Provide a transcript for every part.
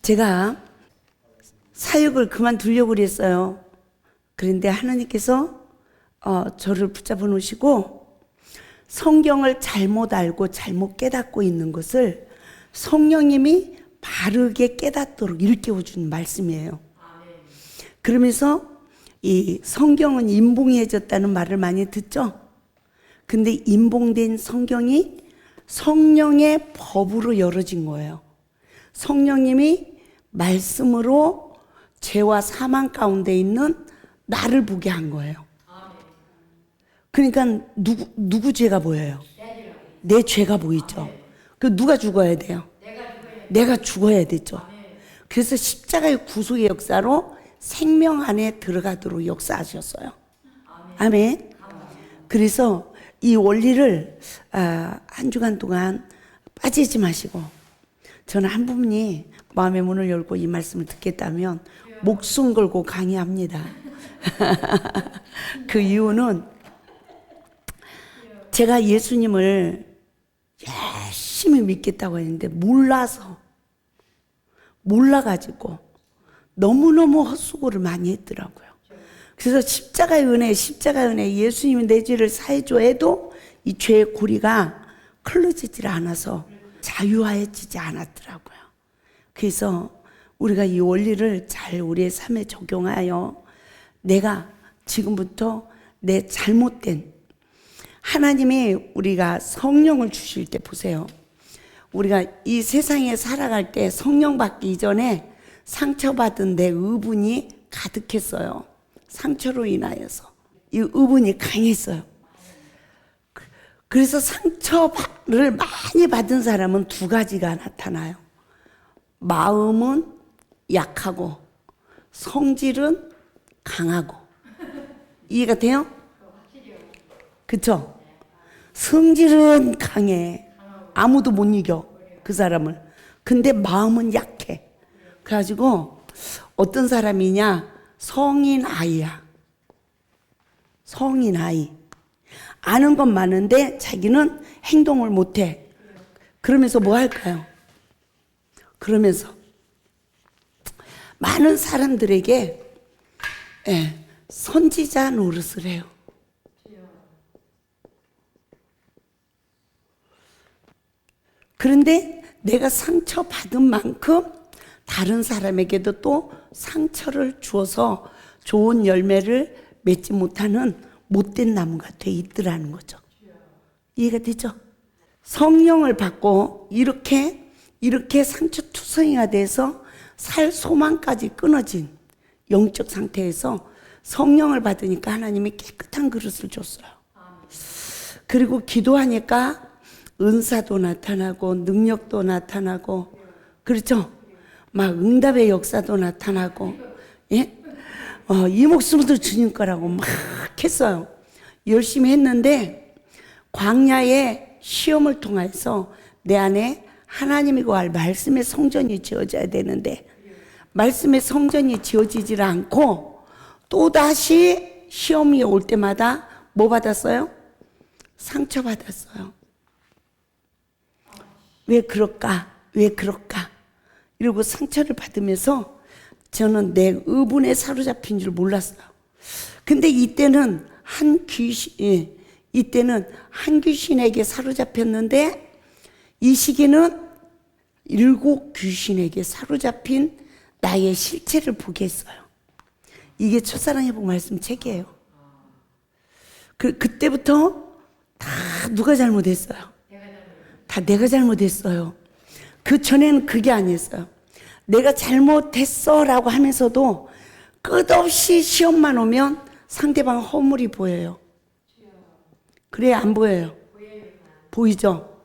제가 사역을 그만두려고 그랬어요. 그런데 하나님께서 저를 붙잡아 놓으시고 성경을 잘못 알고 잘못 깨닫고 있는 것을 성령님이 바르게 깨닫도록 일깨워주는 말씀이에요. 그러면서 이 성경은 인봉해졌다는 말을 많이 듣죠? 근데 인봉된 성경이 성령의 법으로 열어진 거예요. 성령님이 말씀으로 죄와 사망 가운데 있는 나를 보게 한 거예요. 그러니까 누구 죄가 보여요? 내 죄가 보이죠. 그 누가 죽어야 돼요? 내가 죽어야 되죠. 그래서 십자가의 구속의 역사로 생명 안에 들어가도록 역사하셨어요. 아멘. 그래서 이 원리를 한 주간 동안 빠지지 마시고, 저는 한 분이 마음의 문을 열고 이 말씀을 듣겠다면 목숨 걸고 강의합니다. 그 이유는 제가 예수님을 열심히 믿겠다고 했는데 몰라가지고 너무너무 헛수고를 많이 했더라고요. 그래서 십자가의 은혜 예수님이 내 죄를 사해줘 해도 이 죄의 고리가 클러지질 않아서 자유화해지지 않았더라고요. 그래서 우리가 이 원리를 잘 우리의 삶에 적용하여 내가 지금부터 내 잘못된, 하나님이 우리가 성령을 주실 때 보세요. 우리가 이 세상에 살아갈 때 성령 받기 이전에 상처받은 내 의분이 가득했어요. 상처로 인하여서 이 의분이 강했어요. 그래서 상처를 많이 받은 사람은 두 가지가 나타나요. 마음은 약하고 성질은 강하고. 이해가 돼요? 그쵸? 성질은 강해. 아무도 못 이겨, 그 사람을. 근데 마음은 약해. 그래가지고 어떤 사람이냐? 성인 아이야. 성인 아이. 아는 건 많은데 자기는 행동을 못해. 그러면서 뭐 할까요? 그러면서 많은 사람들에게 선지자 노릇을 해요. 그런데 내가 상처받은 만큼 다른 사람에게도 또 상처를 주어서 좋은 열매를 맺지 못하는 못된 나무가 돼 있더라는 거죠. 이해가 되죠? 성령을 받고 이렇게 상처투성이가 돼서 살 소망까지 끊어진 영적 상태에서 성령을 받으니까 하나님이 깨끗한 그릇을 줬어요. 그리고 기도하니까 은사도 나타나고 능력도 나타나고, 그렇죠? 막 응답의 역사도 나타나고, 예? 이 목숨도 주님 거라고 막 했어요. 열심히 했는데 광야의 시험을 통해서 내 안에 하나님이 구할 말씀의 성전이 지어져야 되는데 말씀의 성전이 지어지질 않고 또다시 시험이 올 때마다 뭐 받았어요? 상처 받았어요. 왜 그럴까? 이러고 상처를 받으면서 저는 내 의분에 사로잡힌 줄 몰랐어요. 근데 이때는 한 귀신에게 사로잡혔는데 이 시기는 7 귀신에게 사로잡힌 나의 실체를 보게 했어요. 이게 첫사랑 회복 말씀 책이에요. 그때부터 다 누가 잘못했어요? 다 내가 잘못했어요. 그 전에는 그게 아니었어요. 내가 잘못했어 라고 하면서도 끝없이 시험만 오면 상대방 허물이 보여요. 그래, 안 보여요? 보이죠?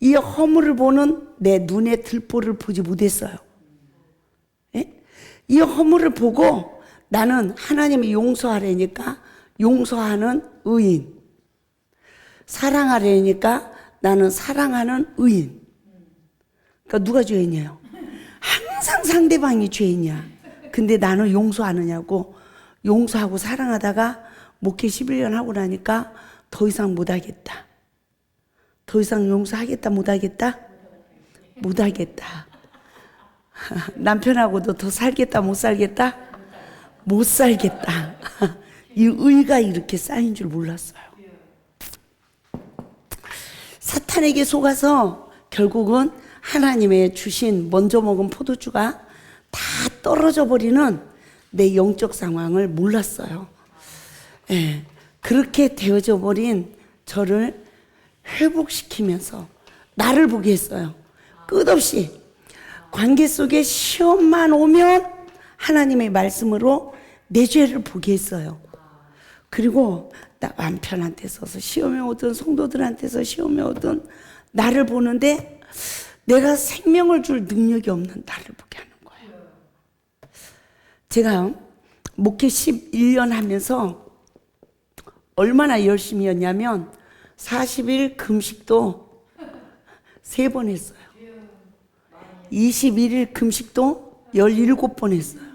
이 허물을 보는 내 눈의 들보를 보지 못했어요. 예? 이 허물을 보고 나는 하나님이 용서하려니까 용서하는 의인, 사랑하려니까 나는 사랑하는 의인. 그러니까 누가 죄인이에요? 항상 상대방이 죄인이야. 근데 나는 용서하느냐고. 용서하고 사랑하다가 목회 11년 하고 나니까 더 이상 못하겠다. 더 이상 용서하겠다 못하겠다? 못하겠다. 남편하고도 더 살겠다 못 살겠다? 못 살겠다. 이 의가 이렇게 쌓인 줄 몰랐어요. 사탄에게 속아서 결국은 하나님의 주신 먼저 먹은 포도주가 다 떨어져 버리는 내 영적 상황을 몰랐어요. 예, 그렇게 되어져 버린 저를 회복시키면서 나를 보게 했어요. 끝없이 관계 속에 시험만 오면 하나님의 말씀으로 내 죄를 보게 했어요. 그리고 남편한테 있어서 시험에 오든 성도들한테서 시험에 오든 나를 보는데 내가 생명을 줄 능력이 없는 나를 보게 하는 거예요. 제가 목회 11년 하면서 얼마나 열심히 했냐면 40일 금식도 3번 했어요. 21일 금식도 17번 했어요.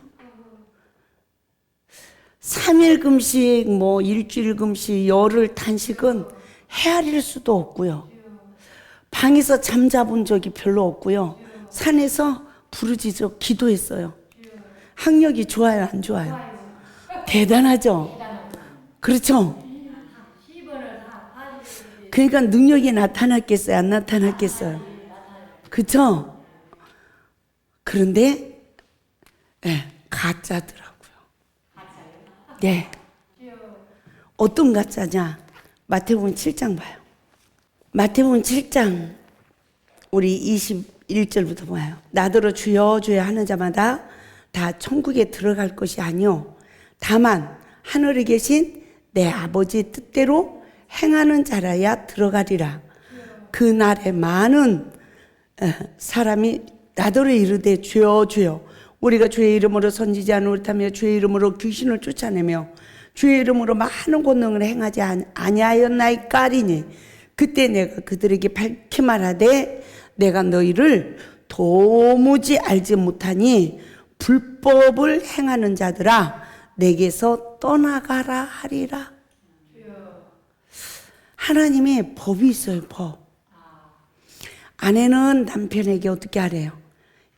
3일 금식, 일주일 금식, 열흘 단식은 헤아릴 수도 없고요. 방에서 잠자본 적이 별로 없고요. 산에서 부르짖어 기도했어요. 학력이 좋아요, 안 좋아요? 대단하죠? 그렇죠? 그러니까 능력이 나타났겠어요, 안 나타났겠어요? 그렇죠? 그런데 가짜더라고요. 네. 어떤 가짜냐? 마태복음 7장 봐요. 마태복음 7장 우리 21절부터 봐요. 나더러 주여 주여 하는 자마다 다 천국에 들어갈 것이 아니요 다만 하늘에 계신 내 아버지 뜻대로 행하는 자라야 들어가리라. 그 날에 많은 사람이 나더러 이르되 주여 주여 우리가 주의 이름으로 선지자 노릇하며 주의 이름으로 귀신을 쫓아내며 주의 이름으로 많은 권능을 행하지 아니하였나이까리니 그때 내가 그들에게 밝히 말하되 내가 너희를 도무지 알지 못하니 불법을 행하는 자들아 내게서 떠나가라 하리라. 하나님의 법이 있어요. 법. 아내는 남편에게 어떻게 하래요?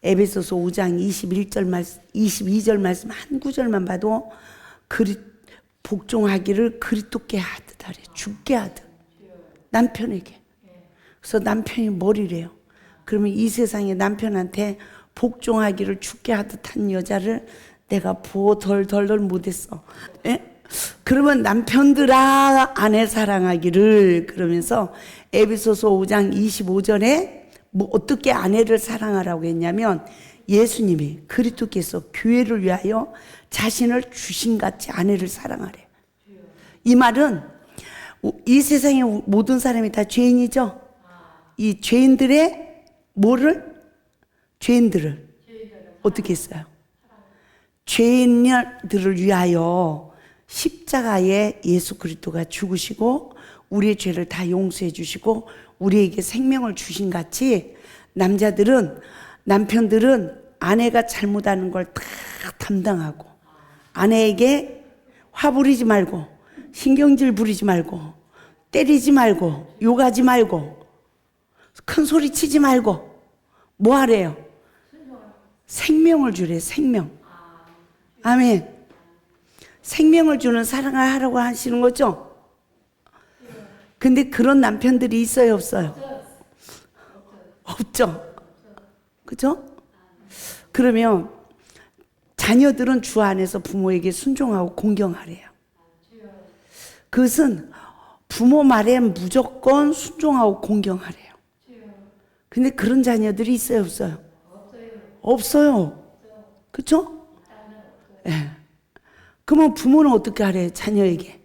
에베소서 5장 21절 말씀, 22절 말씀 한 구절만 봐도 복종하기를 그리스도께 하듯 하래. 죽게 하듯. 남편에게. 그래서 남편이 뭐리래요? 그러면 이 세상에 남편한테 복종하기를 죽게 하듯 한 여자를 내가 보호 덜 못했어. 예? 그러면 남편들아 아내 사랑하기를 그러면서 에베소서 5장 25절에 어떻게 아내를 사랑하라고 했냐면 예수님이 그리스도께서 교회를 위하여 자신을 주신같이 아내를 사랑하래. 이 말은 이 세상의 모든 사람이 다 죄인이죠. 이 죄인들을 어떻게 했어요? 죄인들을 위하여 십자가에 예수 그리스도가 죽으시고 우리의 죄를 다 용서해 주시고 우리에게 생명을 주신 같이 남편들은 아내가 잘못하는 걸 다 담당하고 아내에게 화 부리지 말고 신경질 부리지 말고 때리지 말고 욕하지 말고 큰 소리 치지 말고 뭐 하래요? 생명을 주래. 생명. 아멘. 생명을 주는 사랑을 하라고 하시는 거죠? 근데 그런 남편들이 있어요, 없어요? 없죠. 그죠? 그러면 자녀들은 주 안에서 부모에게 순종하고 공경하래요. 그것은 부모 말에 무조건 순종하고 공경하래요. 근데 그런 자녀들이 있어요, 없어요? 없어요. 그죠? 예. 그러면 부모는 어떻게 하래요, 자녀에게?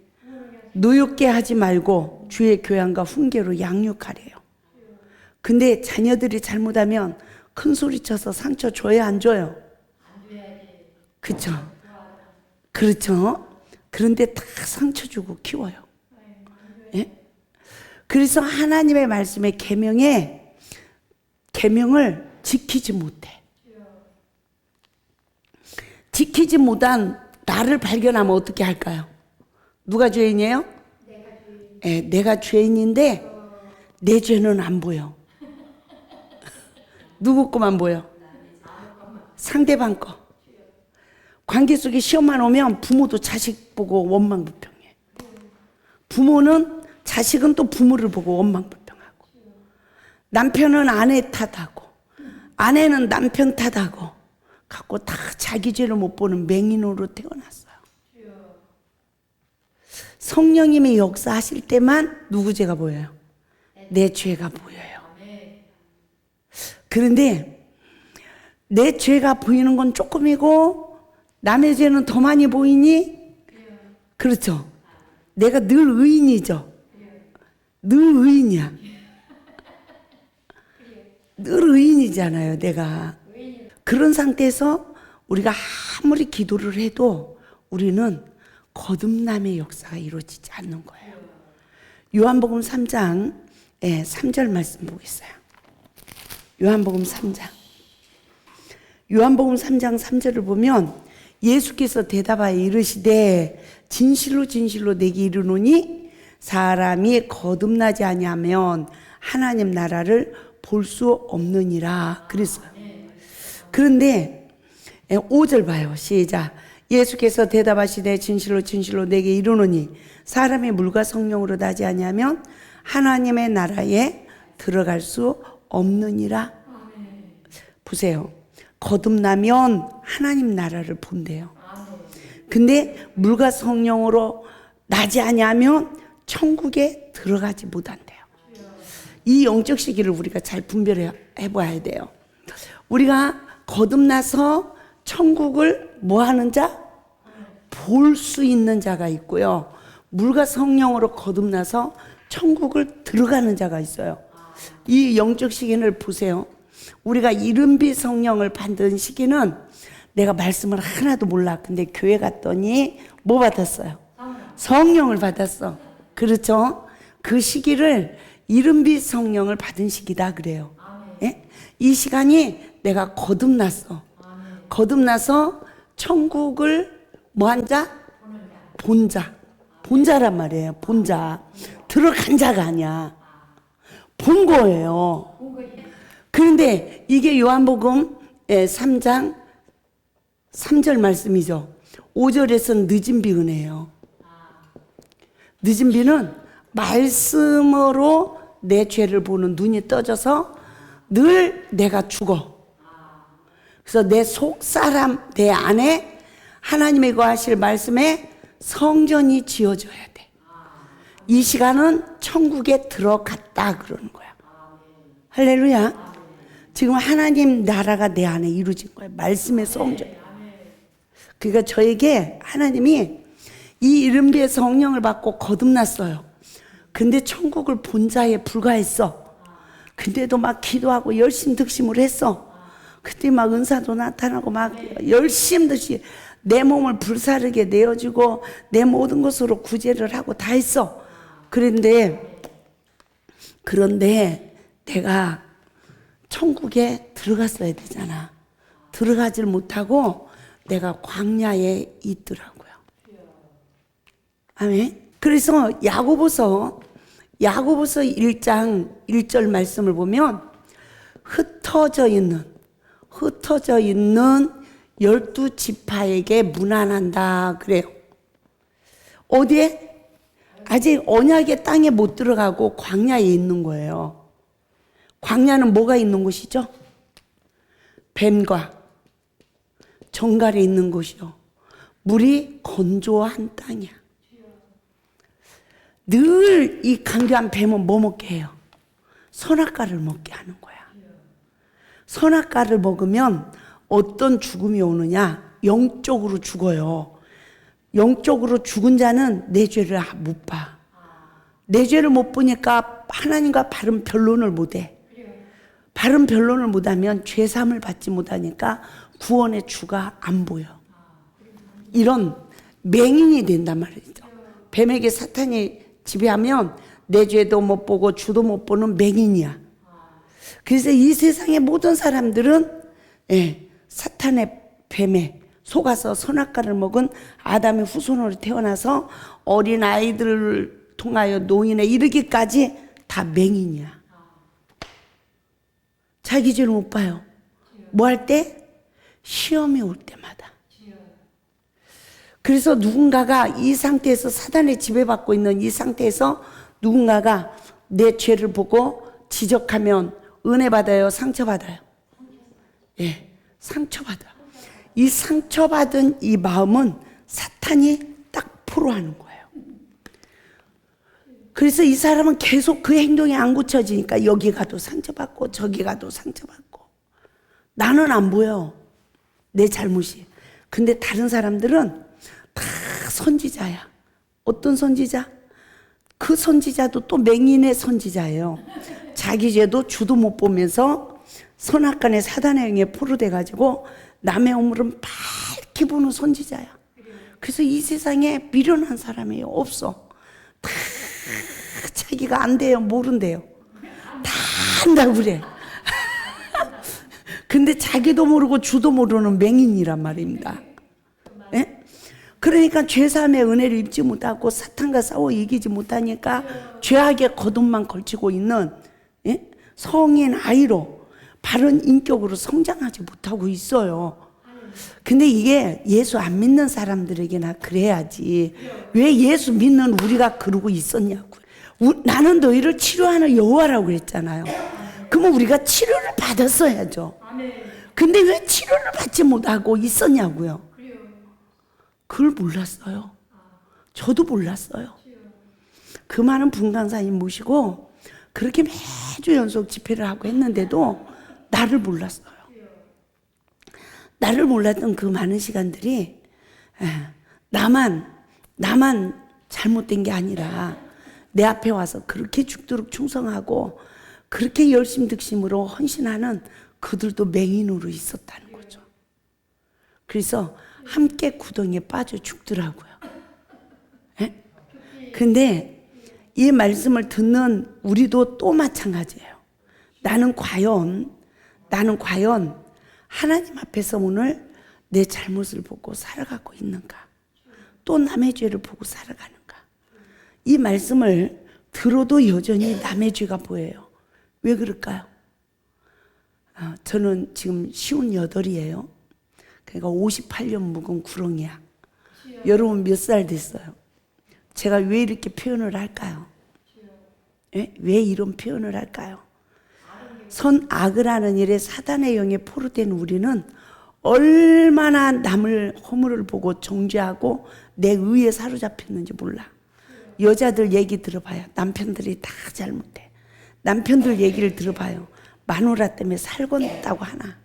노엽게 하지 말고 주의 교양과 훈계로 양육하래요. 근데 자녀들이 잘못하면 큰 소리 쳐서 상처 줘야 안 줘요? 그렇죠. 그렇죠. 그런데 다 상처 주고 키워요. 예? 그래서 하나님의 말씀의 계명을 지키지 못해. 지키지 못한 나를 발견하면 어떻게 할까요? 누가 죄인이에요? 내가 죄인인데 내 죄는 안 보여. 누구 거만 보여? 상대방 거. 관계 속에 시험만 오면 부모도 자식 보고 원망불평해. 부모는 자식은 또 부모를 보고 원망불평하고, 남편은 아내 탓하고, 아내는 남편 탓하고, 갖고 다 자기 죄를 못 보는 맹인으로 태어났어요. 성령님이 역사하실 때만 누구 죄가 보여요? 내 죄가 보여요. 그런데 내 죄가 보이는 건 조금이고 남의 죄는 더 많이 보이니? 그렇죠. 내가 늘 의인이죠. 늘 의인이야. 늘 의인이잖아요, 내가. 그런 상태에서 우리가 아무리 기도를 해도 우리는 거듭남의 역사가 이루어지지 않는 거예요. 요한복음 3장 3절 말씀 보겠어요. 요한복음 3장. 요한복음 3장 3절을 보면 예수께서 대답하여 이르시되 진실로 진실로 내게 이르노니 사람이 거듭나지 아니하면 하나님 나라를 볼 수 없느니라 그랬어요. 그런데 5절 봐요. 시작. 예수께서 대답하시되 진실로 진실로 내게 이르노니 사람이 물과 성령으로 나지 아니하면 하나님의 나라에 들어갈 수 없느니라. 보세요. 거듭나면 하나님 나라를 본대요. 근데 물과 성령으로 나지 아니하면 천국에 들어가지 못한대요. 이 영적 시기를 우리가 잘 분별해 봐야 돼요. 우리가 거듭나서 천국을 뭐 하는 자? 볼 수 있는 자가 있고요. 물과 성령으로 거듭나서 천국을 들어가는 자가 있어요. 이 영적 시기를 보세요. 우리가 이른비 성령을 받은 시기는 내가 말씀을 하나도 몰라. 근데 교회 갔더니 뭐 받았어요? 성령을 받았어. 그렇죠? 그 시기를 이른비 성령을 받은 시기다 그래요. 예? 이 시간이 내가 거듭났어. 거듭나서 천국을 뭐한 자? 본 자. 본 자란 말이에요. 본 자. 들어간 자가 아니야. 본 거예요. 그런데 이게 요한복음 3장 3절 말씀이죠. 5절에서는 늦은 비 은혜예요. 늦은 비는 말씀으로 내 죄를 보는 눈이 떠져서 늘 내가 죽어. 그래서 내 속사람, 내 안에 하나님의 거하실 말씀에 성전이 지어져야 돼. 이 시간은 천국에 들어갔다 그러는 거야. 할렐루야. 지금 하나님 나라가 내 안에 이루어진 거예요. 말씀의 성전. 그러니까 저에게 하나님이 이 이른비의 성령을 받고 거듭났어요. 근데 천국을 본 자에 불과했어. 근데도 막 기도하고 열심 득심을 했어. 그때 막 은사도 나타나고 막 열심 듯이 내 몸을 불사르게 내어주고 내 모든 것으로 구제를 하고 다 했어. 그런데 내가 천국에 들어갔어야 되잖아. 들어가질 못하고 내가 광야에 있더라고요. 아멘. 그래서 야고보서 1장 1절 말씀을 보면 흩어져 있는 12지파에게 문안한다 그래요. 어디에? 아직 언약의 땅에 못 들어가고 광야에 있는 거예요. 광야는 뭐가 있는 곳이죠? 뱀과 정갈이 있는 곳이요. 물이 건조한 땅이야. 늘 이 강교한 뱀은 뭐 먹게 해요? 선악과를 먹게 하는 거야. 선악과를 먹으면 어떤 죽음이 오느냐? 영적으로 죽어요. 영적으로 죽은 자는 내 죄를 못 봐. 내 죄를 못 보니까 하나님과 바른 변론을 못 해. 바른 변론을 못하면 죄사함을 받지 못하니까 구원의 주가 안 보여. 이런 맹인이 된단 말이죠. 뱀에게 사탄이 지배하면 내 죄도 못 보고 주도 못 보는 맹인이야. 그래서 이 세상의 모든 사람들은 사탄의 뱀에 속아서 선악과를 먹은 아담의 후손으로 태어나서 어린 아이들을 통하여 노인에 이르기까지 다 맹인이야. 자기 죄를 못 봐요. 뭐 할 때? 시험이 올 때마다. 그래서 누군가가 이 상태에서 사단에 지배받고 있는 이 상태에서 누군가가 내 죄를 보고 지적하면 은혜 받아요, 상처 받아요? 예, 상처 받아. 이 상처받은 이 마음은 사탄이 딱 포로하는 거예요. 그래서 이 사람은 계속 그 행동이 안 고쳐지니까 여기 가도 상처받고 저기 가도 상처받고. 나는 안 보여, 내 잘못이. 근데 다른 사람들은 다 선지자야. 어떤 선지자? 그 선지자도 또 맹인의 선지자예요. 자기 죄도 주도 못 보면서 선악간의 사단의 영에 포로돼가지고 남의 오물은 밝게 보는 선지자야. 그래서 이 세상에 미련한 사람이 없어. 다 자기가 안 돼요, 모른대요. 다 한다고 그래. 근데 자기도 모르고 주도 모르는 맹인이란 말입니다. 예? 그러니까 죄사함의 은혜를 입지 못하고 사탄과 싸워 이기지 못하니까 죄악의 거듭만 걸치고 있는, 예? 성인 아이로 바른 인격으로 성장하지 못하고 있어요. 근데 이게 예수 안 믿는 사람들에게나 그래야지 왜 예수 믿는 우리가 그러고 있었냐고요. 나는 너희를 치료하는 여호와라고 그랬잖아요. 그러면 우리가 치료를 받았어야죠. 근데 왜 치료를 받지 못하고 있었냐고요. 그걸 몰랐어요. 저도 몰랐어요. 그 많은 분강사님 모시고 그렇게 매주 연속 집회를 하고 했는데도 나를 몰랐어요. 나를 몰랐던 그 많은 시간들이 나만 잘못된 게 아니라 내 앞에 와서 그렇게 죽도록 충성하고 그렇게 열심득심으로 헌신하는 그들도 맹인으로 있었다는 거죠. 그래서 함께 구덩이에 빠져 죽더라고요. 예? 근데 이 말씀을 듣는 우리도 또 마찬가지예요. 나는 과연 하나님 앞에서 오늘 내 잘못을 보고 살아가고 있는가? 또 남의 죄를 보고 살아가는가? 이 말씀을 들어도 여전히 남의 죄가 보여요. 왜 그럴까요? 저는 지금 58이에요. 그러니까 58년 묵은 구렁이야. 여러분 몇 살 됐어요? 제가 왜 이렇게 표현을 할까요? 예? 왜 이런 표현을 할까요? 선악을 하는 일에 사단의 영에 포로된 우리는 얼마나 남을 허물을 보고 정죄하고 내 의에 사로잡혔는지 몰라. 여자들 얘기 들어봐요. 남편들이 다 잘못해. 남편들 얘기를 들어봐요. 마누라 때문에 살겄다고 하나.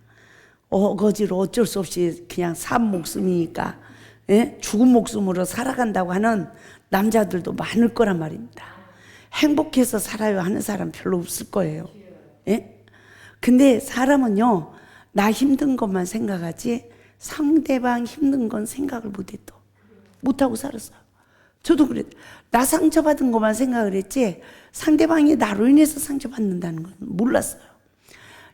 어거지로 어쩔 수 없이 그냥 산 목숨이니까, 예? 죽은 목숨으로 살아간다고 하는 남자들도 많을 거란 말입니다. 행복해서 살아요 하는 사람 별로 없을 거예요. 예? 근데 사람은요, 나 힘든 것만 생각하지 상대방 힘든 건 생각을 못하고 살았어요. 저도 그래요. 나 상처받은 것만 생각을 했지 상대방이 나로 인해서 상처받는다는 건 몰랐어요.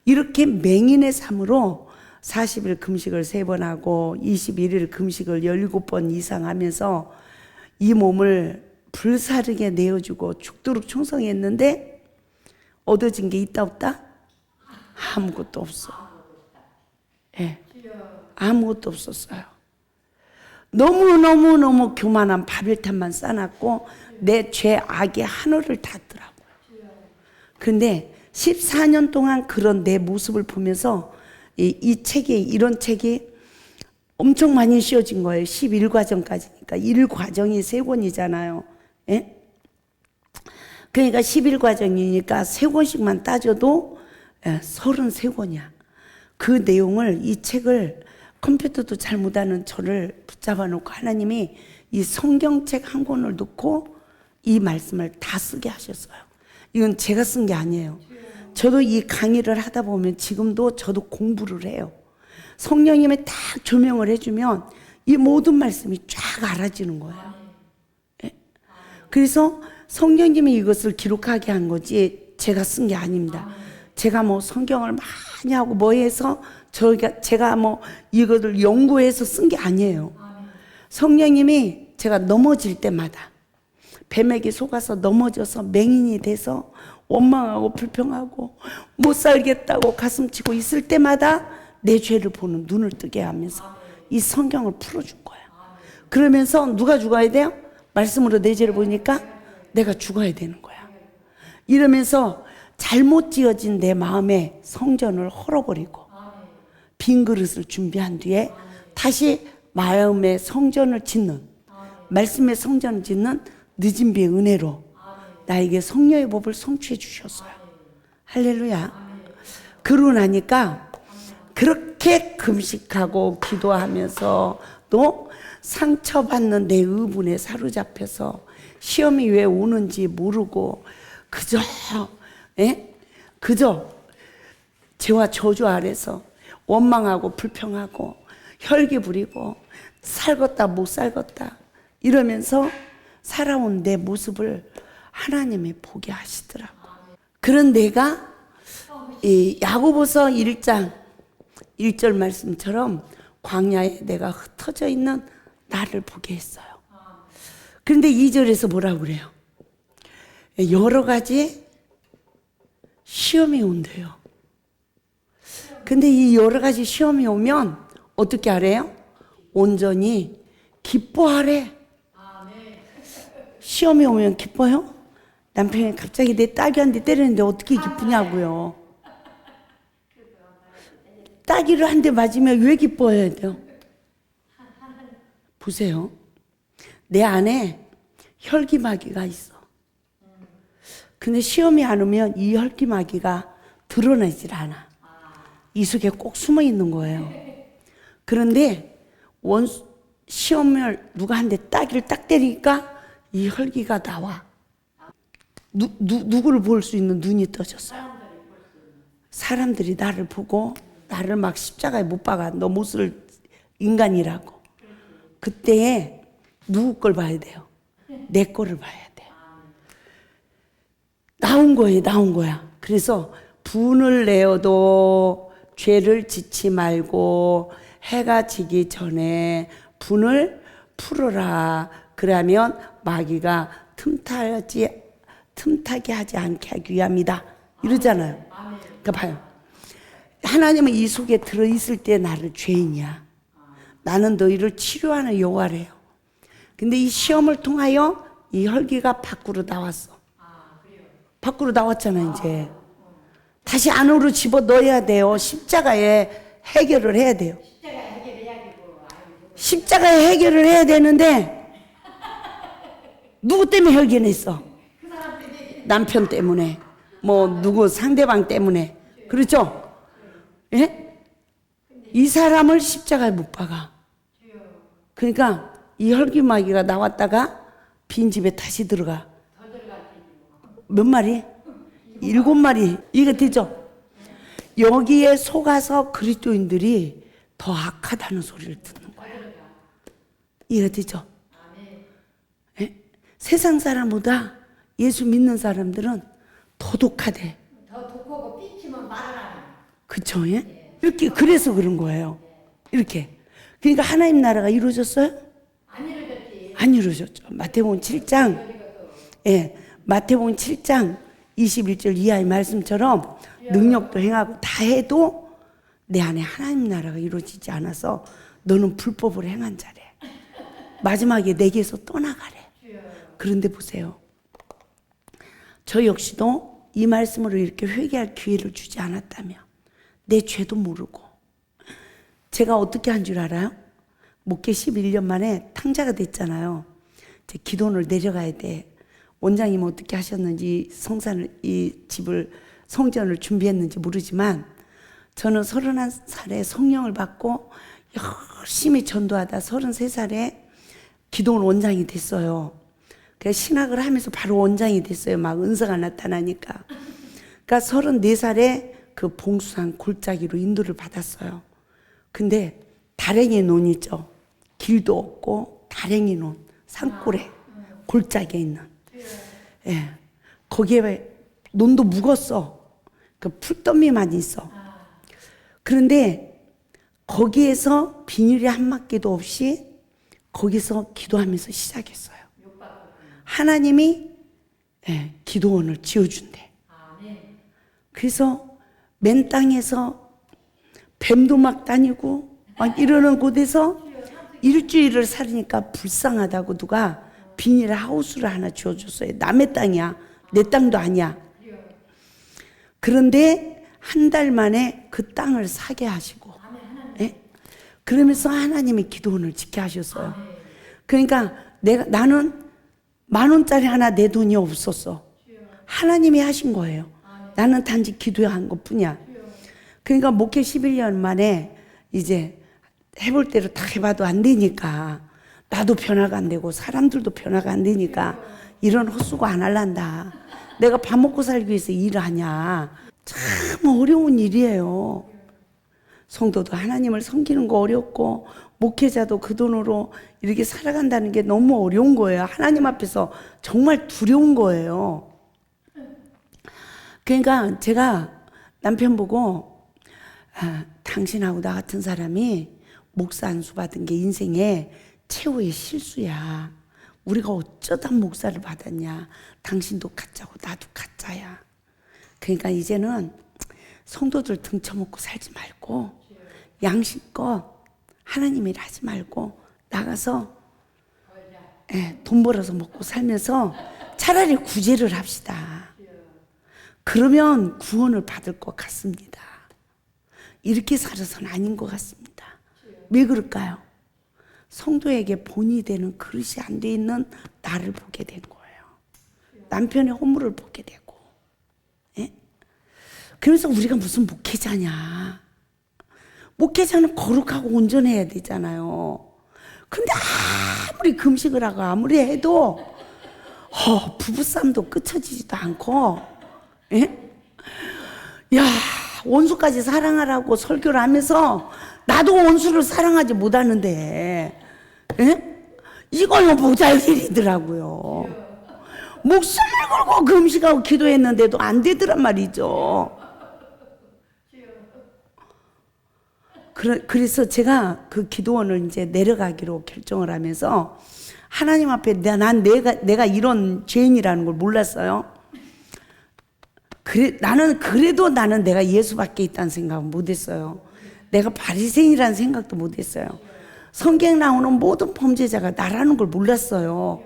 이렇게 맹인의 삶으로 40일 금식을 3번 하고 21일 금식을 17번 이상 하면서 이 몸을 불사르게 내어주고 죽도록 충성했는데 얻어진 게 있다 없다? 아무것도 없어. 예, 아무것도 없었어요. 너무 교만한 바벨탑만 쌓아놨고 내 죄 악의 하늘을 닫더라고요. 근데 14년 동안 그런 내 모습을 보면서 이 책이, 이런 책이 엄청 많이 씌워진 거예요. 11과정까지니까 1과정이 3권이잖아요. 예? 그러니까 11과정이니까 3권씩만 따져도 33권이야. 그 내용을, 이 책을 컴퓨터도 잘 못하는 저를 붙잡아 놓고 하나님이 이 성경책 한 권을 놓고 이 말씀을 다 쓰게 하셨어요. 이건 제가 쓴 게 아니에요. 저도 이 강의를 하다 보면 지금도 저도 공부를 해요. 성령님이 딱 조명을 해주면 이 모든 말씀이 쫙 알아지는 거예요. 예? 그래서 성령님이 이것을 기록하게 한 거지 제가 쓴 게 아닙니다. 제가 뭐 성경을 많이 하고 뭐 해서 제가 뭐 이것을 연구해서 쓴 게 아니에요. 성령님이 제가 넘어질 때마다 뱀에게 속아서 넘어져서 맹인이 돼서 원망하고 불평하고 못 살겠다고 가슴치고 있을 때마다 내 죄를 보는 눈을 뜨게 하면서 이 성경을 풀어준 거야. 그러면서 누가 죽어야 돼요? 말씀으로 내 죄를 보니까 내가 죽어야 되는 거야. 이러면서 잘못 지어진 내 마음에 성전을 헐어버리고 빈 그릇을 준비한 뒤에 다시 마음의 성전을 짓는, 말씀의 성전을 짓는 늦은 비의 은혜로 나에게 성령의 법을 성취해 주셨어요. 할렐루야. 그러고 나니까 그렇게 금식하고 기도하면서 또 상처받는 내 의분에 사로잡혀서 시험이 왜 오는지 모르고 그저 죄와 저주 아래서 원망하고 불평하고 혈기 부리고 살겄다 못 살겄다 이러면서 살아온 내 모습을 하나님이 보게 하시더라고. 그런 내가 이 야고보서 1장 1절 말씀처럼 광야에 내가 흩어져 있는 나를 보게 했어요. 그런데 2절에서 뭐라고 그래요? 여러 가지 시험이 온대요. 근데 이 여러 가지 시험이 오면 어떻게 하래요? 온전히 기뻐하래. 시험이 오면 기뻐요? 남편이 갑자기 내 딸기한테 때리는데 어떻게 기쁘냐고요. 딸기를 한 대 맞으면 왜 기뻐해야 돼요? 보세요. 내 안에 혈기마귀가 있어. 근데 시험이 안 오면 이 혈기마귀가 드러나질 않아. 이 속에 꼭 숨어 있는 거예요. 그런데 시험을 누가 한 대 따기를 딱 때리니까 이 혈기가 나와. 누구를 볼 수 있는 눈이 떠졌어요. 사람들이 나를 보고 나를 막 십자가에 못 박아. 너 못 쓸 인간이라고. 그때에 누구 걸 봐야 돼요? 내 거를 봐야 돼요. 나온 거야. 그래서 분을 내어도 죄를 짓지 말고 해가 지기 전에 분을 풀어라. 그러면 마귀가 틈타게 하지 않게 하기 위함이다. 이러잖아요. 그러니까 봐요. 하나님은 이 속에 들어있을 때 나를 죄인이야. 나는 너희를 치료하는 여호와래요. 근데 이 시험을 통하여 이 혈기가 밖으로 나왔어. 밖으로 나왔잖아. 이제 다시 안으로 집어 넣어야 돼요. 십자가에 해결을 해야 돼요. 십자가에 해결을 해야 되는데 누구 때문에 혈기냈어? 남편 때문에, 뭐 누구 상대방 때문에. 그렇죠? 예? 이 사람을 십자가에 못 박아. 그러니까 이 혈기마귀가 나왔다가 빈집에 다시 들어가. 몇 마리? 7마리. 이게 되죠? 여기에 속아서 그리스도인들이 더 악하다는 소리를 듣는 거야. 이해 되죠? 예? 세상 사람보다 예수 믿는 사람들은 더 독하대. 더 독하고 삐치면 말을 안 해. 그쵸? 예? 이렇게 그래서 그런 거예요. 이렇게. 그러니까 하나님 나라가 이루어졌어요? 안 이루어졌지. 안 이루어졌죠. 마태복음 7장. 예. 마태복음 7장 21절 이하의 말씀처럼 능력도 행하고 다 해도 내 안에 하나님 나라가 이루어지지 않아서 너는 불법을 행한 자래. 마지막에 내게서 떠나가래. 그런데 보세요. 저 역시도 이 말씀으로 이렇게 회개할 기회를 주지 않았다면 내 죄도 모르고 제가 어떻게 한 줄 알아요? 목회 11년 만에 탕자가 됐잖아요. 이제 기도원을 내려가야 돼. 원장님 어떻게 하셨는지 성전을 준비했는지 모르지만 저는 31살에 성령을 받고 열심히 전도하다 33살에 기도원 원장이 됐어요. 그래서 신학을 하면서 바로 원장이 됐어요. 막 은사가 나타나니까. 그러니까 34살에 그 봉수산 골짜기로 인도를 받았어요. 근데 다랭이 논이죠. 길도 없고 다랭이 논, 산골에 골짜기에 있는. 예, 거기에 논도 묵었어. 그 풀더미만 있어. 그런데 거기에서 비닐이 한 마디도 없이 거기서 기도하면서 시작했어요. 하나님이 기도원을 지어준대. 그래서 맨 땅에서 뱀도 막 다니고 막 이러는 곳에서 일주일을 살으니까 불쌍하다고 누가 비닐 하우스를 하나 지어줬어요. 남의 땅이야. 내 땅도 아니야. 그런데 한 달 만에 그 땅을 사게 하시고, 예? 그러면서 하나님의 기도원을 지켜 하셨어요. 그러니까 나는 10,000원짜리 하나 내 돈이 없었어. 하나님이 하신 거예요. 나는 단지 기도한 것 뿐이야. 그러니까 목회 11년 만에 이제 해볼 대로 다 해봐도 안 되니까, 나도 변화가 안 되고 사람들도 변화가 안 되니까 이런 헛수고 안 할란다. 내가 밥 먹고 살기 위해서 일을 하냐. 참 어려운 일이에요. 성도도 하나님을 섬기는 거 어렵고 목회자도 그 돈으로 이렇게 살아간다는 게 너무 어려운 거예요. 하나님 앞에서 정말 두려운 거예요. 그러니까 제가 남편 보고 당신하고 나 같은 사람이 목사 안수 받은 게 인생의 최후의 실수야. 우리가 어쩌다 목사를 받았냐. 당신도 가짜고 나도 가짜야. 그러니까 이제는 성도들 등쳐먹고 살지 말고 양심껏 하나님 일 하지 말고 나가서 돈 벌어서 먹고 살면서 차라리 구제를 합시다. 그러면 구원을 받을 것 같습니다. 이렇게 살아서는 아닌 것 같습니다. 왜 그럴까요? 성도에게 본이 되는 그릇이 안 돼 있는 나를 보게 된 거예요. 남편의 허물을 보게 되고. 예? 그래서 우리가 무슨 목회자냐. 목회자는 거룩하고 온전해야 되잖아요. 근데 아무리 금식을 하고 아무리 해도 부부싸움도 끝쳐지지도 않고, 예? 야, 원수까지 사랑하라고 설교를 하면서 나도 원수를 사랑하지 못하는데, 예? 이걸로 모자랄 일이더라고요. 목숨을 걸고 금식하고 기도했는데도 안 되더란 말이죠. 그래서 제가 그 기도원을 이제 내려가기로 결정을 하면서 하나님 앞에 내가 이런 죄인이라는 걸 몰랐어요. 나는 내가 예수밖에 있다는 생각은 못했어요. 내가 바리새인이라는 생각도 못했어요. 성경 나오는 모든 범죄자가 나라는 걸 몰랐어요.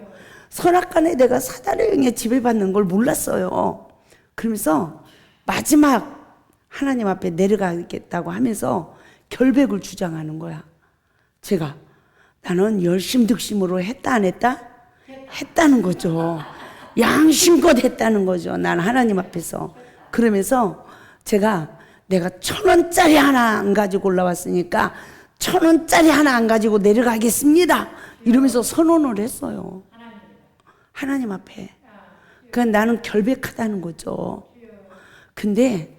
선악간에 내가 사단의 영에 지배받는 걸 몰랐어요. 그러면서 마지막 하나님 앞에 내려가겠다고 하면서 결백을 주장하는 거야. 제가 나는 열심득심으로 했다 안 했다? 했다는 거죠. 양심껏 했다는 거죠. 난 하나님 앞에서. 그러면서 내가 1,000원짜리 하나 안 가지고 올라왔으니까 1,000원짜리 하나 안 가지고 내려가겠습니다. 이러면서 선언을 했어요. 하나님 앞에. 그러니까 나는 결백하다는 거죠. 근데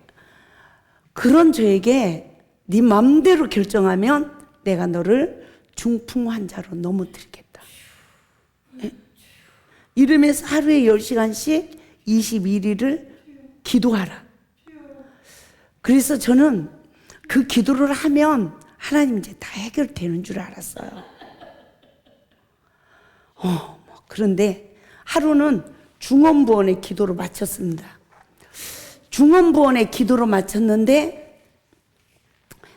그런 저에게 네 마음대로 결정하면 내가 너를 중풍 환자로 넘어뜨리겠다. 네? 이러면서 하루에 10시간씩 21일을 기도하라. 그래서 저는 그 기도를 하면 하나님 이제 다 해결되는 줄 알았어요. 그런데 하루는 중원부원의 기도로 마쳤습니다. 중원부원의 기도로 마쳤는데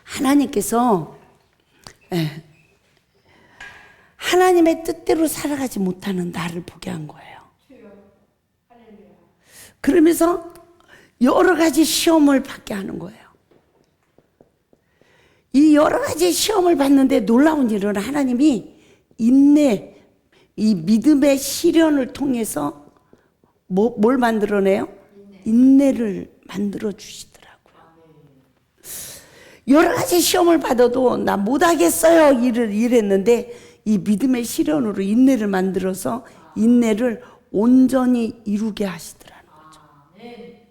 하나님께서 하나님의 뜻대로 살아가지 못하는 나를 보게 한 거예요. 그러면서 여러 가지 시험을 받게 하는 거예요. 이 여러 가지 시험을 받는데 놀라운 일은 하나님이 인내, 이 믿음의 시련을 통해서 뭘 만들어내요? 인내를 만들어 주시더라고요. 여러 가지 시험을 받아도 나 못하겠어요 이랬는데 이 믿음의 시련으로 인내를 만들어서 인내를 온전히 이루게 하시더라는 거죠. 네.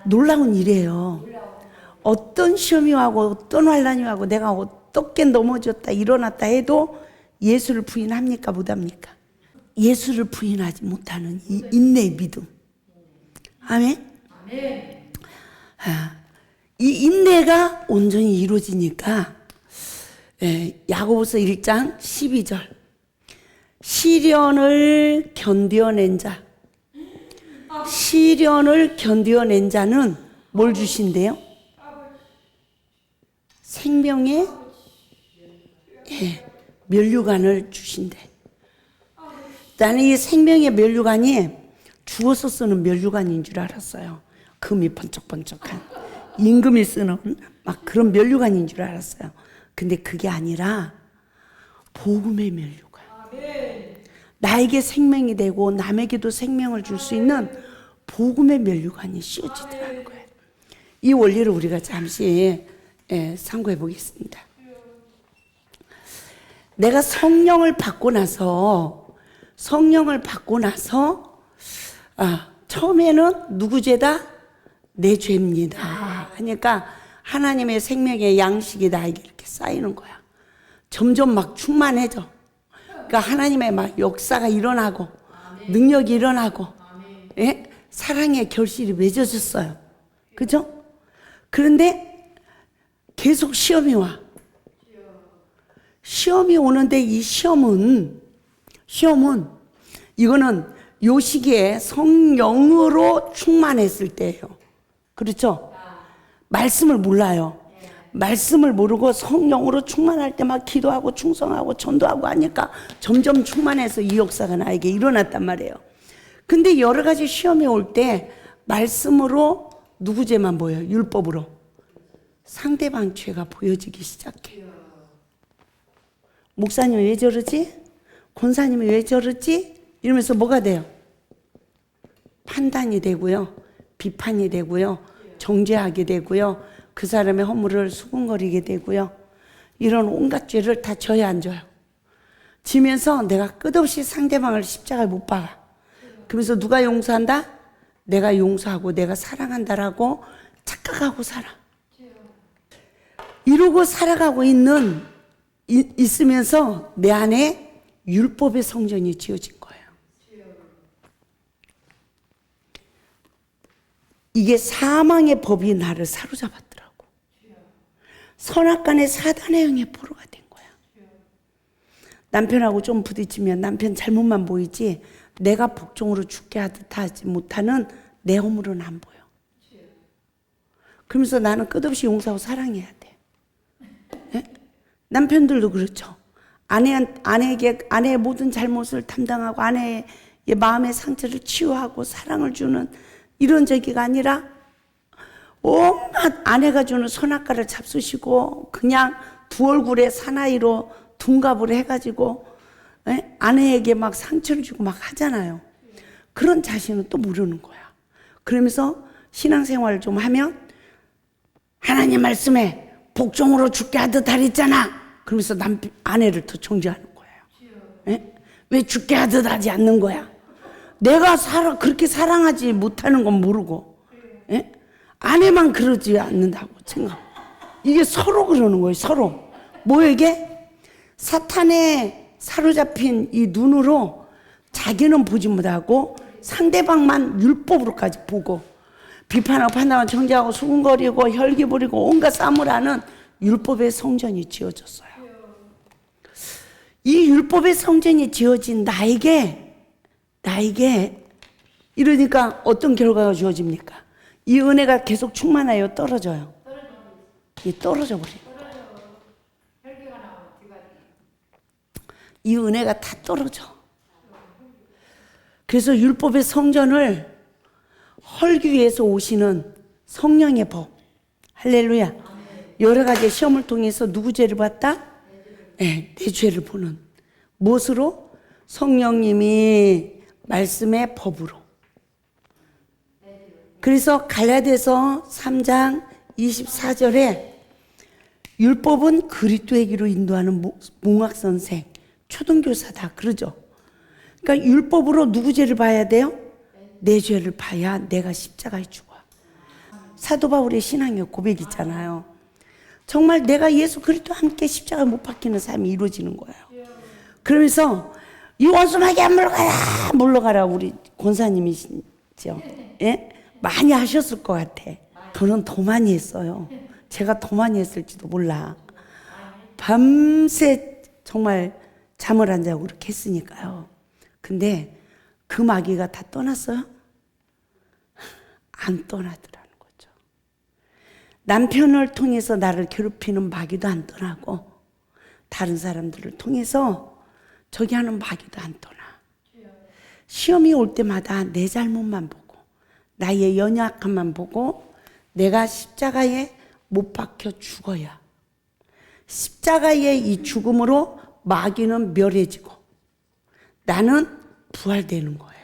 놀라운 일이에요. 어떤 시험이 와고 어떤 환난이 와고 내가 어떻게 넘어졌다 일어났다 해도 예수를 부인합니까 못합니까? 예수를 부인하지 못하는 이 인내의 믿음. 아멘? 이 인내가 온전히 이루어지니까 야고보서 1장 12절 시련을 견뎌낸 자는 뭘 주신대요? 생명의 면류관을 주신대. 나는 이 생명의 면류관이 죽어서 쓰는 면류관인 줄 알았어요. 금이 번쩍번쩍한 임금이 쓰는 막 그런 면류관인 줄 알았어요. 근데 그게 아니라 복음의 면류관. 나에게 생명이 되고 남에게도 생명을 줄 수 있는 복음의 면류관이 씌워지더라는 거예요. 이 원리를 우리가 잠시 참고해 보겠습니다. 내가 성령을 받고 나서 처음에는 누구 죄다? 내 죄입니다. 하니까 하나님의 생명의 양식이 나에게 이렇게 쌓이는 거야. 점점 막 충만해져. 그러니까 하나님의 막 역사가 일어나고 능력이 일어나고 사랑의 결실이 맺어졌어요. 그죠? 그런데 계속 시험이 와. 시험이 오는데 이 시험은 이거는 요 시기에 성령으로 충만했을 때예요. 그렇죠? 말씀을 몰라요. 말씀을 모르고 성령으로 충만할 때 막 기도하고 충성하고 전도하고 하니까 점점 충만해서 이 역사가 나에게 일어났단 말이에요. 근데 여러 가지 시험이 올 때 말씀으로 누구 죄만 보여요? 율법으로. 상대방 죄가 보여지기 시작해요. 목사님이 왜 저러지? 권사님이 왜 저러지? 이러면서 뭐가 돼요? 판단이 되고요. 비판이 되고요. 정죄하게 되고요. 그 사람의 허물을 수군거리게 되고요. 이런 온갖 죄를 다 져야 안 져요. 지면서 내가 끝없이 상대방을 십자가에 못 박아. 그러면서 누가 용서한다? 내가 용서하고 내가 사랑한다라고 착각하고 살아. 이러고 살아가고 있으면서 내 안에 율법의 성전이 지어진 거예요. 이게 사망의 법이 나를 사로잡았더라고. 선악간의 사단의 영의 포로가 된 거야. 남편하고 좀 부딪히면 남편 잘못만 보이지 내가 복종으로 죽게 하지 못하는 내 허물은 안 보여. 그러면서 나는 끝없이 용서하고 사랑해야 돼. 네? 남편들도 그렇죠. 아내의 모든 잘못을 담당하고 아내의 마음의 상처를 치유하고 사랑을 주는 이런 저기가 아니라 온갖 아내가 주는 선악과를 잡수시고 그냥 두 얼굴의 사나이로 둔갑을 해가지고 아내에게 막 상처를 주고 막 하잖아요. 그런 자신은 또 모르는 거야. 그러면서 신앙생활을 좀 하면 하나님 말씀에 복종으로 죽게 하듯 하랬잖아. 그러면서 아내를 더 정죄하는 거예요. 왜 죽게 하듯 하지 않는 거야? 내가 그렇게 사랑하지 못하는 건 모르고 아내만 그러지 않는다고 생각. 이게 서로 그러는 거예요. 서로. 뭐에게? 사탄에 사로잡힌 이 눈으로 자기는 보지 못하고 상대방만 율법으로까지 보고 비판하고 판단하고 정죄하고 수군거리고 혈기 부리고 온갖 싸움을 하는 율법의 성전이 지어졌어요. 이 율법의 성전이 지어진 나에게 이러니까 어떤 결과가 주어집니까? 이 은혜가 계속 충만해요? 떨어져요? 떨어져 버려요. 이 은혜가 다 떨어져. 그래서 율법의 성전을 헐기 위해서 오시는 성령의 법. 할렐루야. 여러 가지 시험을 통해서 누구 죄를 봤다? 내 죄를 보는. 무엇으로? 성령님이 말씀의 법으로. 그래서 갈라디아서 3장 24절에 율법은 그리스도의 길로 인도하는 몽학선생, 초등교사다 그러죠. 그러니까 율법으로 누구 죄를 봐야 돼요? 내 죄를 봐야 내가 십자가에 죽어. 사도 바울의 신앙의 고백 있잖아요. 정말 내가 예수 그리스도와 함께 십자가에 못 박히는 삶이 이루어지는 거예요. 그러면서 이 원수마귀야 물러가라 우리 권사님이시죠. 예? 많이 하셨을 것 같아. 저는 더 많이 했어요. 제가 더 많이 했을지도 몰라. 밤새 정말 잠을 안 자고 그렇게 했으니까요. 근데 그 마귀가 다 떠났어요? 안 떠나더라는 거죠. 남편을 통해서 나를 괴롭히는 마귀도 안 떠나고 다른 사람들을 통해서 저기 하는 마귀도 안 떠나. 시험이 올 때마다 내 잘못만 보고 나의 연약함만 보고 내가 십자가에 못 박혀 죽어야 십자가의 이 죽음으로 마귀는 멸해지고 나는 부활되는 거예요.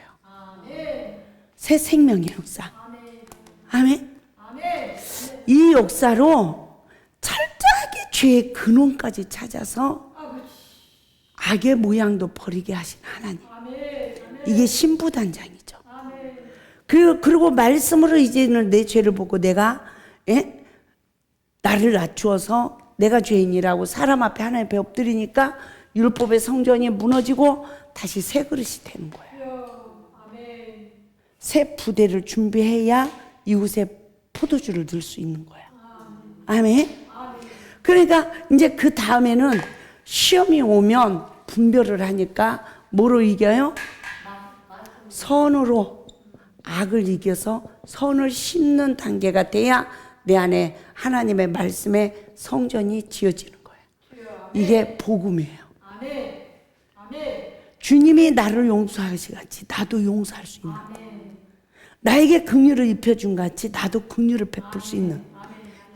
새 생명의 역사. 아멘. 이 역사로 철저하게 죄의 근원까지 찾아서 악의 모양도 버리게 하신 하나님. 이게 신부단장이죠. 그리고 말씀으로 이제는 내 죄를 보고 내가 나를 낮추어서 내가 죄인이라고 사람 앞에 하나님 앞에 엎드리니까 율법의 성전이 무너지고 다시 새 그릇이 되는 거예요. 새 부대를 준비해야 이웃에 포도주를 넣을 수 있는 거야. 아멘. 그러니까 이제 그 다음에는 시험이 오면 분별을 하니까 뭐로 이겨요? 선으로 악을 이겨서 선을 심는 단계가 돼야 내 안에 하나님의 말씀의 성전이 지어지는 거예요. 이게 복음이에요. 주님이 나를 용서하시같이 나도 용서할 수 있는 거예요. 나에게 긍휼을 입혀준 같이 나도 긍휼을 베풀 수 있는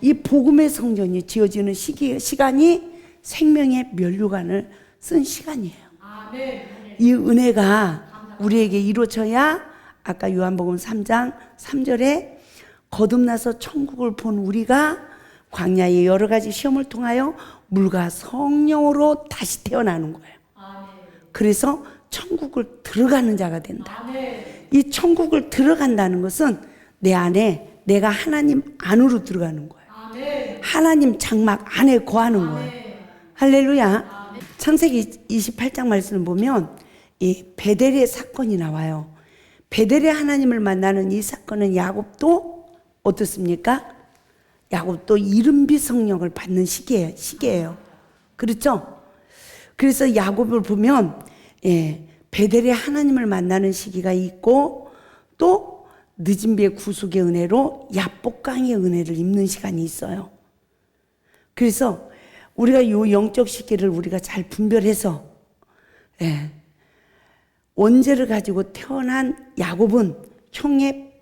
이 복음의 성전이 지어지는 시간이 생명의 면류관을 쓴 시간이에요. 이 은혜가 우리에게 이루어져야 아까 요한복음 3장 3절에 거듭나서 천국을 본 우리가 광야의 여러 가지 시험을 통하여 물과 성령으로 다시 태어나는 거예요. 그래서 천국을 들어가는 자가 된다. 이 천국을 들어간다는 것은 내 안에 내가 하나님 안으로 들어가는 거예요. 하나님 장막 안에 거하는 거예요. 할렐루야. 창세기 28장 말씀을 보면 이 베델의 사건이 나와요. 베델의 하나님을 만나는 이 사건은 야곱도 어떻습니까? 야곱도 이른비 성령을 받는 시기예요. 그렇죠? 그래서 야곱을 보면 베델의 하나님을 만나는 시기가 있고 또 늦은 비의 구속의 은혜로 야복강의 은혜를 입는 시간이 있어요. 그래서 우리가 이 영적 시기를 우리가 잘 분별해서 원죄를 가지고 태어난 야곱은 형의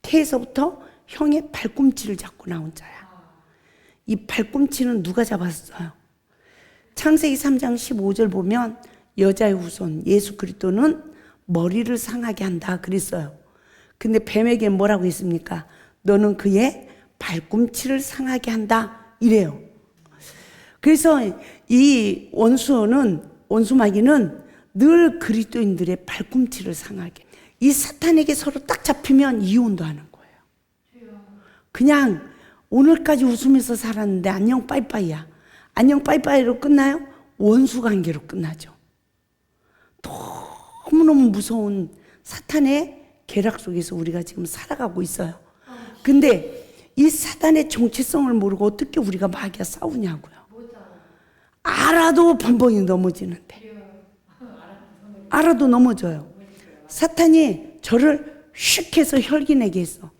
태에서부터 형의 발꿈치를 잡고 나온 자야. 이 발꿈치는 누가 잡았어요? 창세기 3장 15절 보면 여자의 후손 예수 그리스도는 머리를 상하게 한다 그랬어요. 근데 뱀에게 뭐라고 했습니까? 너는 그의 발꿈치를 상하게 한다 이래요. 그래서 이 원수마귀는 늘 그리스도인들의 발꿈치를 상하게, 이 사탄에게 서로 딱 잡히면 이혼도 하는 거예요. 그냥 오늘까지 웃으면서 살았는데 안녕 빠이빠이야. 안녕 빠이빠이로 끝나요? 원수 관계로 끝나죠. 너무너무 무서운 사탄의 계략 속에서 우리가 지금 살아가고 있어요. 근데 이 사탄의 정체성을 모르고 어떻게 우리가 마귀와 싸우냐고요. 알아도 번번이 넘어지는데. 알아도 넘어져요. 사탄이 저를 슉 해서 혈기내게 했어.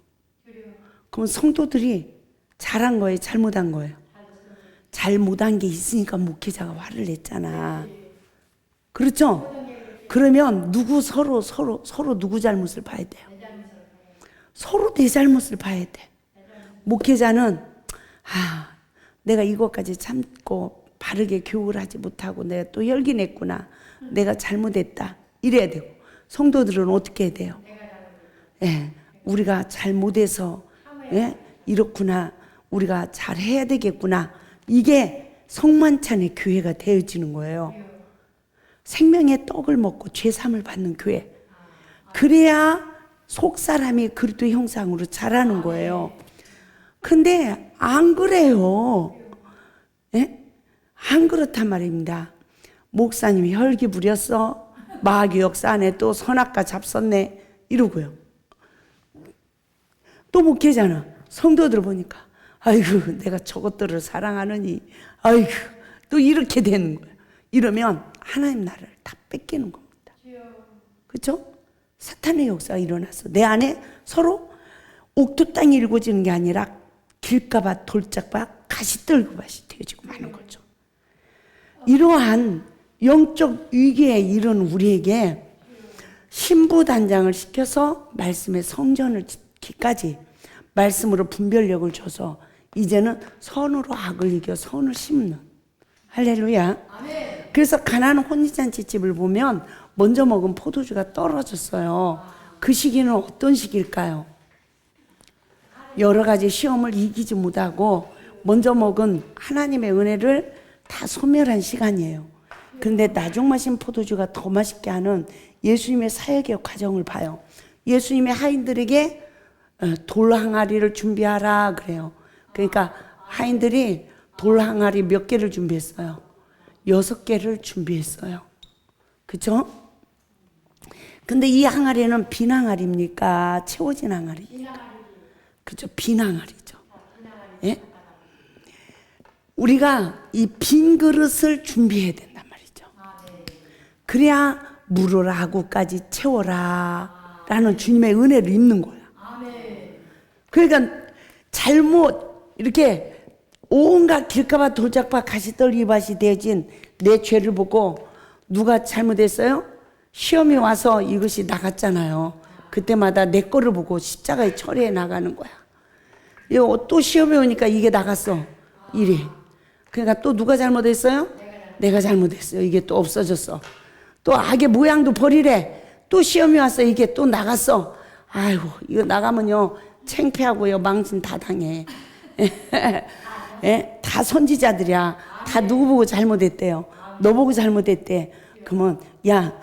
그럼 성도들이 잘한 거예요? 잘못한 거예요? 잘못한 게 있으니까 목회자가 화를 냈잖아. 그렇죠? 그러면 서로 누구 잘못을 봐야 돼요? 서로 내 잘못을 봐야 돼. 목회자는 내가 이것까지 참고 바르게 교육을 하지 못하고 내가 또 혈기 냈구나. 내가 잘못했다. 이래야 되고 성도들은 어떻게 해야 돼요? 우리가 잘못해서 이렇구나. 우리가 잘해야 되겠구나. 이게 성만찬의 교회가 되어지는 거예요. 생명의 떡을 먹고 죄삼을 받는 교회. 그래야 속사람이 그리스도 형상으로 자라는 거예요. 근데 안 그래요. 안 그렇단 말입니다. 목사님이 혈기 부렸어. 마귀 역사 안에 또 선악과 잡섰네. 이러고요. 또 목회자는 성도들 보니까 아이고 내가 저것들을 사랑하느니 아이고 또 이렇게 되는 거예요. 이러면 하나님 나라를 다 뺏기는 겁니다. 그렇죠? 사탄의 역사가 일어나서 내 안에 서로 옥토 땅이 일궈지는 게 아니라 길가밭 돌짝밭 가시떨기밭이 되어지고 마는 거죠. 이러한 영적 위기에 이른 우리에게 신부단장을 시켜서 말씀의 성전을 짓기까지 말씀으로 분별력을 줘서 이제는 선으로 악을 이겨 선을 심는, 할렐루야. 그래서 가나안 혼인잔치집을 보면 먼저 먹은 포도주가 떨어졌어요. 그 시기는 어떤 시기일까요? 여러 가지 시험을 이기지 못하고 먼저 먹은 하나님의 은혜를 다 소멸한 시간이에요. 그런데 나중 마신 포도주가 더 맛있게 하는 예수님의 사역의 과정을 봐요. 예수님의 하인들에게 돌 항아리를 준비하라 그래요. 그러니까 하인들이 돌 항아리 몇 개를 준비했어요? 6개를 준비했어요. 그렇죠? 근데 이 항아리는 빈 항아리입니까? 채워진 항아리? 그렇죠? 빈 항아리죠. 예? 우리가 이 빈 그릇을 준비해야 된단 말이죠. 그래야 물을 아구까지 채워라 라는 주님의 은혜를 입는 거야. 그러니까 잘못 이렇게 온갖 길가밭 돌짝밭 가시떨기밭이 되어진 내 죄를 보고 누가 잘못했어요? 시험이 와서 이것이 나갔잖아요. 그때마다 내 거를 보고 십자가에 처리해 나가는 거야. 또 시험이 오니까 이게 나갔어. 일이. 그러니까 또 누가 잘못했어요? 내가 잘못했어요. 이게 또 없어졌어. 또 악의 모양도 버리래. 또 시험이 왔어. 이게 또 나갔어. 아이고, 이거 나가면요 창피하고요 망신 다 당해. 예? 다 선지자들이야. 다 누구 보고 잘못했대요. 너 보고 잘못했대. 그러면 야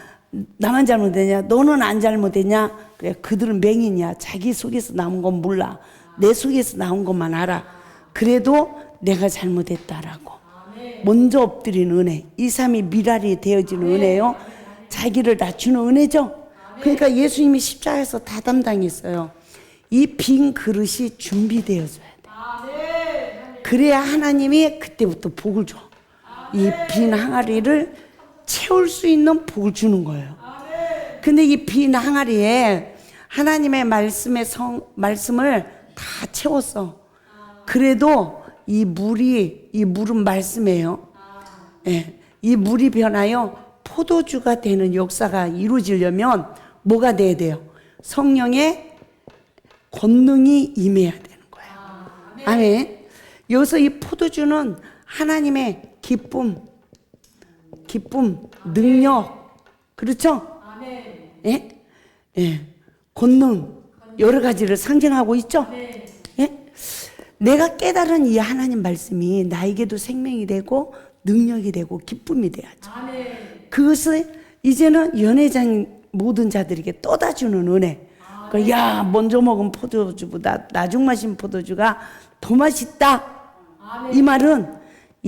나만 잘못했냐? 너는 안 잘못했냐? 그래, 그들은 맹인이야. 자기 속에서 나온 건 몰라. 내 속에서 나온 것만 알아. 그래도 내가 잘못했다라고. 먼저 엎드리는 은혜. 2, 3이 미랄이 되어지는 은혜요. 자기를 낮추는 은혜죠. 그러니까 예수님이 십자가에서 다 담당했어요. 이 빈 그릇이 준비되어져야 돼. 그래야 하나님이 그때부터 복을 줘. 이 빈 항아리를 채울 수 있는 복을 주는 거예요. 근데 이 빈 항아리에 하나님의 말씀을 다 채웠어. 그래도 이 물은 말씀이에요. 예, 이 물이 변하여 포도주가 되는 역사가 이루어지려면 뭐가 돼야 돼요? 성령의 권능이 임해야 되는 거예요. 아멘. 여기서 이 포도주는 하나님의 기쁨, 능력, 그렇죠? 예? 예. 권능, 여러 가지를 상징하고 있죠? 예? 내가 깨달은 이 하나님 말씀이 나에게도 생명이 되고 능력이 되고 기쁨이 돼야죠. 그것을 이제는 연회장 모든 자들에게 떠다주는 은혜. 야, 먼저 먹은 포도주보다 나중 마신 포도주가 더 맛있다. 이 말은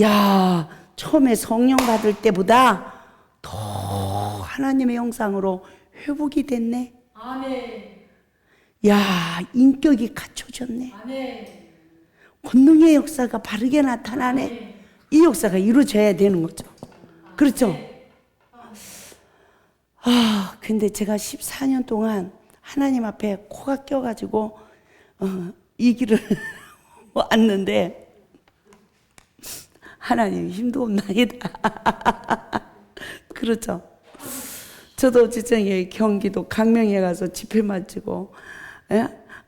야, 처음에 성령 받을 때보다 더 하나님의 형상으로 회복이 됐네. 야, 인격이 갖춰졌네. 권능의 역사가 바르게 나타나네. 이 역사가 이루어져야 되는 거죠. 그렇죠? 근데 제가 14년 동안 하나님 앞에 코가 껴가지고 이 길을 왔는데 하나님 힘도 없나이다. 그렇죠? 저도 지정에 경기도 강명에 가서 집회 마치고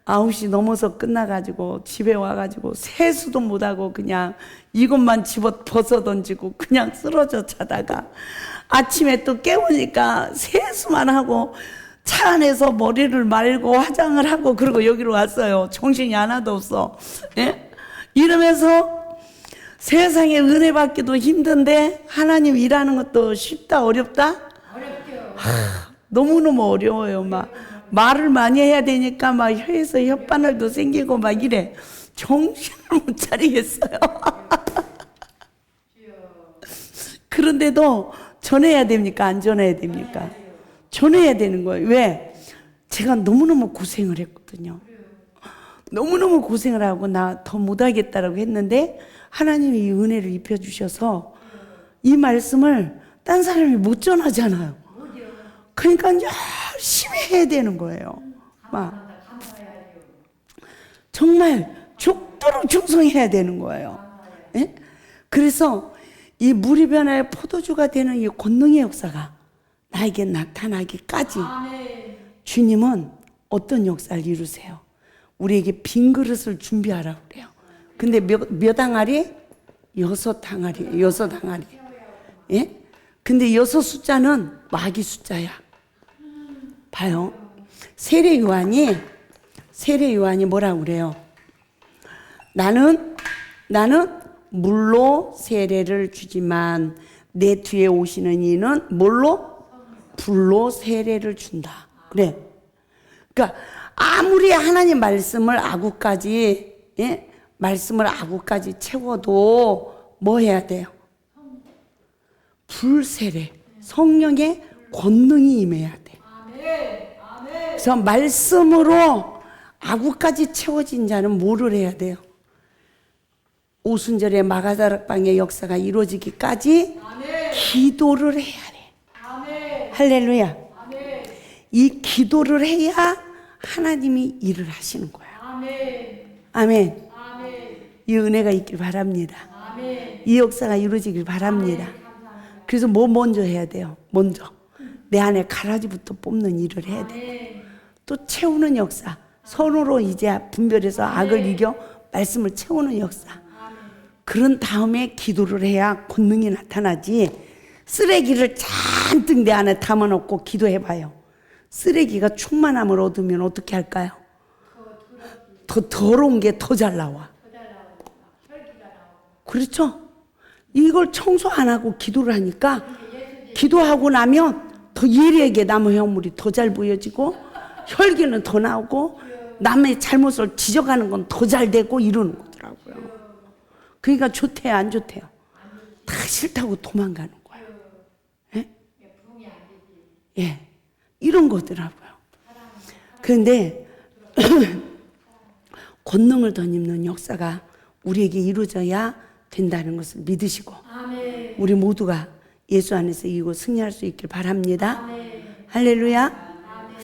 9시 넘어서 끝나가지고 집에 와가지고 세수도 못하고 그냥 이것만 집어 벗어 던지고 그냥 쓰러져 자다가 아침에 또 깨우니까 세수만 하고 차 안에서 머리를 말고 화장을 하고 그러고 여기로 왔어요. 정신이 하나도 없어. 예? 이러면서 세상에 은혜 받기도 힘든데 하나님 일하는 것도 쉽다 어렵다? 어렵죠. 너무너무 어려워요. 막 말을 많이 해야 되니까 막 혀에서 혓바늘도 생기고 막 이래. 정신을 못 차리겠어요. 그런데도 전해야 됩니까? 안 전해야 됩니까? 전해야 되는 거예요. 왜? 제가 너무너무 고생을 했거든요. 너무너무 고생을 하고 나 더 못하겠다라고 했는데 하나님이 이 은혜를 입혀주셔서 이 말씀을 딴 사람이 못 전하잖아요. 그러니까 열심히 해야 되는 거예요. 막 정말 죽도 그토록 충성해야 되는 거예요. 예? 그래서 이 물이 변화의 포도주가 되는 이 권능의 역사가 나에게 나타나기까지 주님은 어떤 역사를 이루세요? 우리에게 빈 그릇을 준비하라고 그래요. 근데 몇 항아리? 6항아리. 6항아리. 예? 근데 6 숫자는 마귀 숫자야. 봐요. 세례 요한이 뭐라고 그래요? 나는 물로 세례를 주지만 내 뒤에 오시는 이는 뭘로? 불로 세례를 준다. 그래. 그러니까 아무리 하나님 말씀을 아구까지 채워도 뭐 해야 돼요? 불세례, 성령의 권능이 임해야 돼. 그래서 말씀으로 아구까지 채워진 자는 뭐를 해야 돼요? 오순절의 마가다락방의 역사가 이루어지기까지 기도를 해야 돼. 할렐루야. 이 기도를 해야 하나님이 일을 하시는 거야. 아멘. 이 은혜가 있길 바랍니다. 이 역사가 이루어지길 바랍니다. 그래서 뭐 먼저 해야 돼요? 먼저 내 안에 가라지부터 뽑는 일을 해야 돼. 또 채우는 역사. 선으로 이제 분별해서 악을 이겨 말씀을 채우는 역사. 그런 다음에 기도를 해야 권능이 나타나지. 쓰레기를 잔뜩 내 안에 담아놓고 기도해봐요. 쓰레기가 충만함을 얻으면 어떻게 할까요? 더 더러운 게 더 잘 나와. 그렇죠? 이걸 청소 안 하고 기도를 하니까 기도하고 나면 더 예리하게 나무 형물이 더 잘 보여지고 혈기는 더 나오고 남의 잘못을 지적하는 건 더 잘 되고 이러는 거더라고요. 그러니까 좋대요, 안 좋대요? 다 싫다고 도망가는 거예요. 예? 예. 이런 거더라고요. 그런데 권능을 덧입는 역사가 우리에게 이루어져야 된다는 것을 믿으시고 우리 모두가 예수 안에서 이기고 승리할 수 있길 바랍니다. 할렐루야.